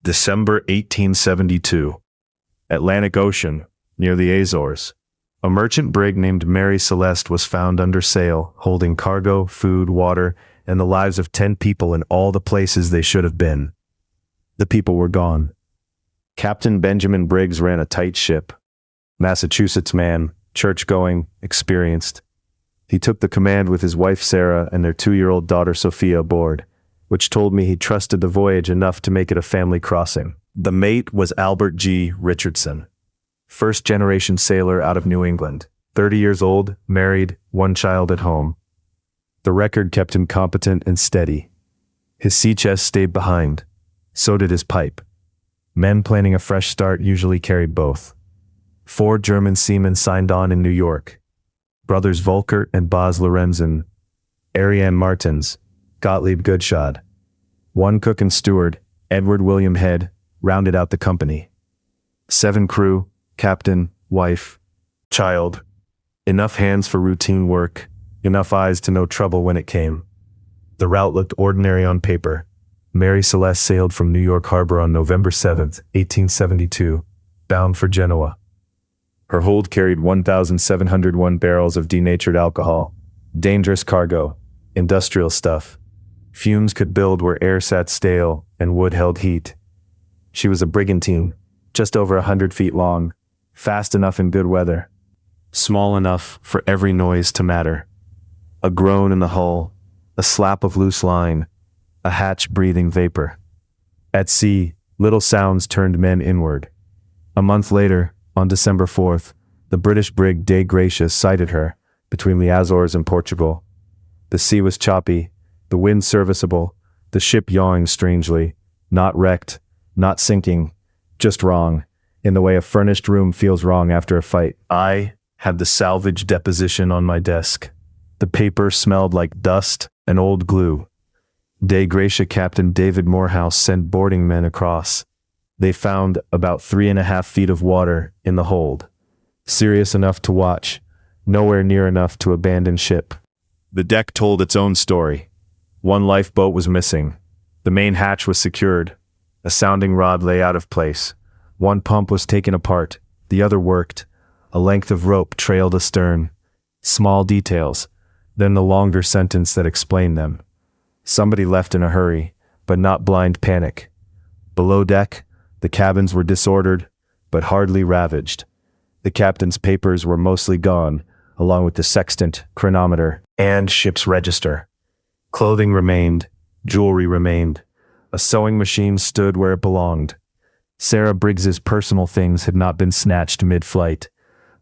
December 1872. Atlantic Ocean, near the Azores. A merchant brig named Mary Celeste was found under sail, holding cargo, food, water, and the lives of 10 people in all the places they should have been. The people were gone. Captain Benjamin Briggs ran a tight ship. Massachusetts man, church-going, experienced. He took the command with his wife Sarah and their 2-year-old daughter Sophia aboard, which told me he trusted the voyage enough to make it a family crossing. The mate was Albert G. Richardson, first-generation sailor out of New England, 30 years old, married, 1 child at home. The record kept him competent and steady. His sea chest stayed behind. So did his pipe. Men planning a fresh start usually carried both. 4 German seamen signed on in New York. Brothers Volkert and Baz Lorenzen, Ariane Martins, Gottlieb Goodshad. 1 cook and steward, Edward William Head, rounded out the company. 7 crew, captain, wife, child. Enough hands for routine work, enough eyes to know trouble when it came. The route looked ordinary on paper. Mary Celeste sailed from New York Harbor on November 7, 1872, bound for Genoa. Her hold carried 1,701 barrels of denatured alcohol, dangerous cargo, industrial stuff. Fumes could build where air sat stale and wood held heat. She was a brigantine, just over 100 feet long, fast enough in good weather, small enough for every noise to matter. A groan in the hull, a slap of loose line, a hatch breathing vapor. At sea, little sounds turned men inward. A month later, on December 4th, the British brig Dei Gracious sighted her, between the Azores and Portugal. The sea was choppy, the wind serviceable, the ship yawing strangely, not wrecked, not sinking, just wrong, in the way a furnished room feels wrong after a fight. I had the salvage deposition on my desk. The paper smelled like dust and old glue. Dei Gracia Captain David Morehouse sent boarding men across. They found about 3.5 feet of water in the hold. Serious enough to watch, nowhere near enough to abandon ship. The deck told its own story. 1 lifeboat was missing. The main hatch was secured. A sounding rod lay out of place. 1 pump was taken apart. The other worked. A length of rope trailed astern. Small details, then the longer sentence that explained them. Somebody left in a hurry, but not blind panic. Below deck, the cabins were disordered, but hardly ravaged. The captain's papers were mostly gone, along with the sextant, chronometer, and ship's register. Clothing remained, jewelry remained. A sewing machine stood where it belonged. Sarah Briggs's personal things had not been snatched mid-flight.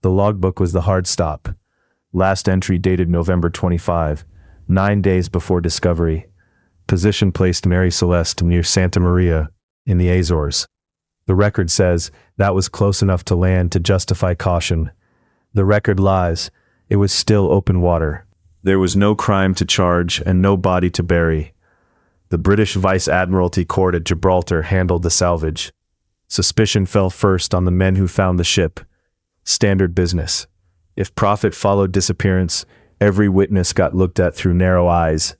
The logbook was the hard stop. Last entry dated November 25, 9 days before discovery. Position placed Mary Celeste near Santa Maria in the Azores. The record says that was close enough to land to justify caution. The record lies. It was still open water. There was no crime to charge and no body to bury. The British Vice Admiralty Court at Gibraltar handled the salvage. Suspicion fell first on the men who found the ship. Standard business. If profit followed disappearance, every witness got looked at through narrow eyes.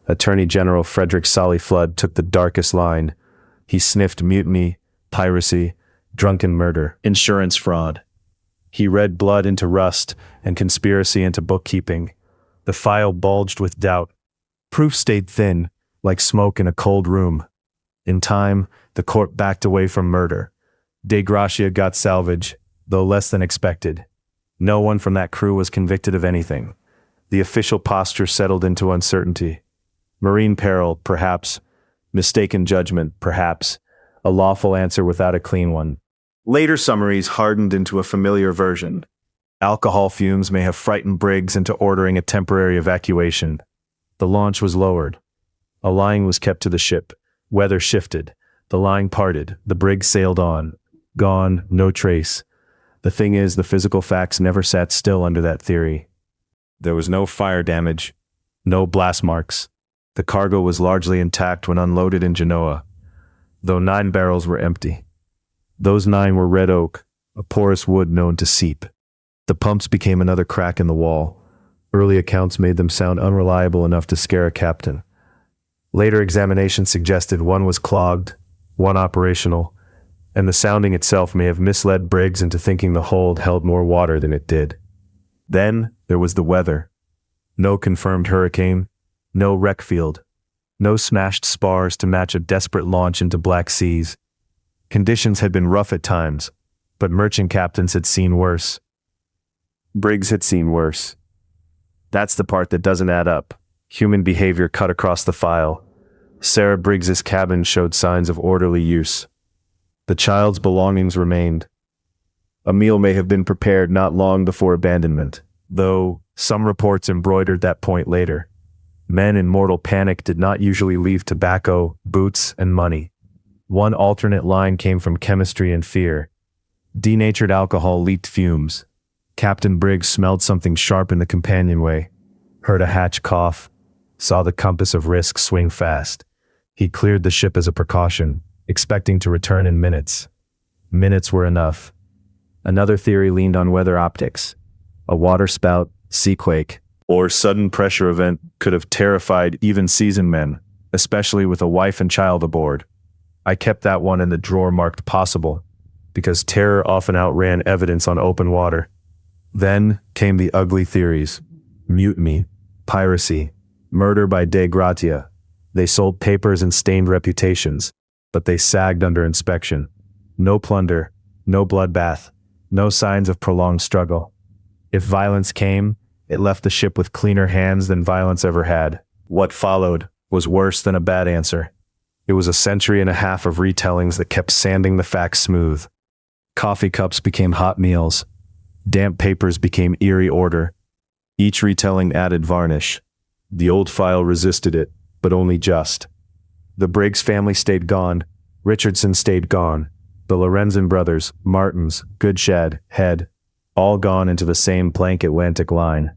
Attorney General Frederick Solly Flood took the darkest line. He sniffed mutiny, piracy, drunken murder, insurance fraud. He read blood into rust and conspiracy into bookkeeping. The file bulged with doubt. Proof stayed thin, like smoke in a cold room. In time, the court backed away from murder. Dei Gracia got salvage, though less than expected. No one from that crew was convicted of anything. The official posture settled into uncertainty. Marine peril, perhaps. Mistaken judgment, perhaps. A lawful answer without a clean one. Later summaries hardened into a familiar version. Alcohol fumes may have frightened Briggs into ordering a temporary evacuation. The launch was lowered. A line was kept to the ship. Weather shifted. The line parted. The brig sailed on. Gone, no trace. The thing is, the physical facts never sat still under that theory. There was no fire damage, no blast marks. The cargo was largely intact when unloaded in Genoa, though 9 barrels were empty. Those 9 were red oak, a porous wood known to seep. The pumps became another crack in the wall. Early accounts made them sound unreliable enough to scare a captain. Later examination suggested one was clogged, one operational, and the sounding itself may have misled Briggs into thinking the hold held more water than it did. Then there was the weather. No confirmed hurricane, no wreck field, no smashed spars to match a desperate launch into black seas. Conditions had been rough at times, but merchant captains had seen worse. Briggs had seen worse. That's the part that doesn't add up. Human behavior cut across the file. Sarah Briggs's cabin showed signs of orderly use. The child's belongings remained. A meal may have been prepared not long before abandonment, though some reports embroidered that point later. Men in mortal panic did not usually leave tobacco, boots, and money. One alternate line came from chemistry and fear. Denatured alcohol leaked fumes. Captain Briggs smelled something sharp in the companionway, heard a hatch cough, saw the compass of risk swing fast. He cleared the ship as a precaution, expecting to return in minutes. Minutes were enough. Another theory leaned on weather optics. A waterspout, seaquake, or sudden pressure event could have terrified even seasoned men, especially with a wife and child aboard. I kept that one in the drawer marked possible, because terror often outran evidence on open water. Then came the ugly theories. Mutiny, piracy, murder by de gratia. They sold papers and stained reputations, but they sagged under inspection. No plunder, no bloodbath, no signs of prolonged struggle. If violence came, it left the ship with cleaner hands than violence ever had. What followed was worse than a bad answer. It was a century and a half of retellings that kept sanding the facts smooth. Coffee cups became hot meals. Damp papers became eerie order. Each retelling added varnish. The old file resisted it, but only just. The Briggs family stayed gone. Richardson stayed gone. The Lorenzen brothers, Martins, Goodshed, Head, all gone into the same blank Atlantic line.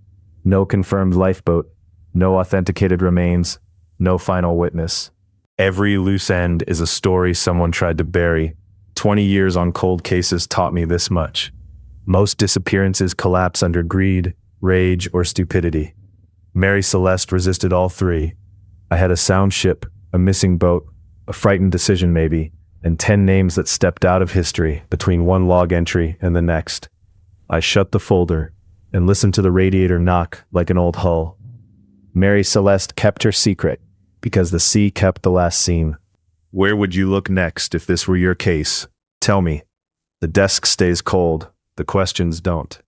No confirmed lifeboat, no authenticated remains, no final witness. Every loose end is a story someone tried to bury. 20 years on cold cases taught me this much. Most disappearances collapse under greed, rage, or stupidity. Mary Celeste resisted all three. I had a sound ship, a missing boat, a frightened decision maybe, and 10 names that stepped out of history between one log entry and the next. I shut the folder and listened to the radiator knock like an old hull. Mary Celeste kept her secret because the sea kept the last seam. Where would you look next if this were your case? Tell me. The desk stays cold. The questions don't.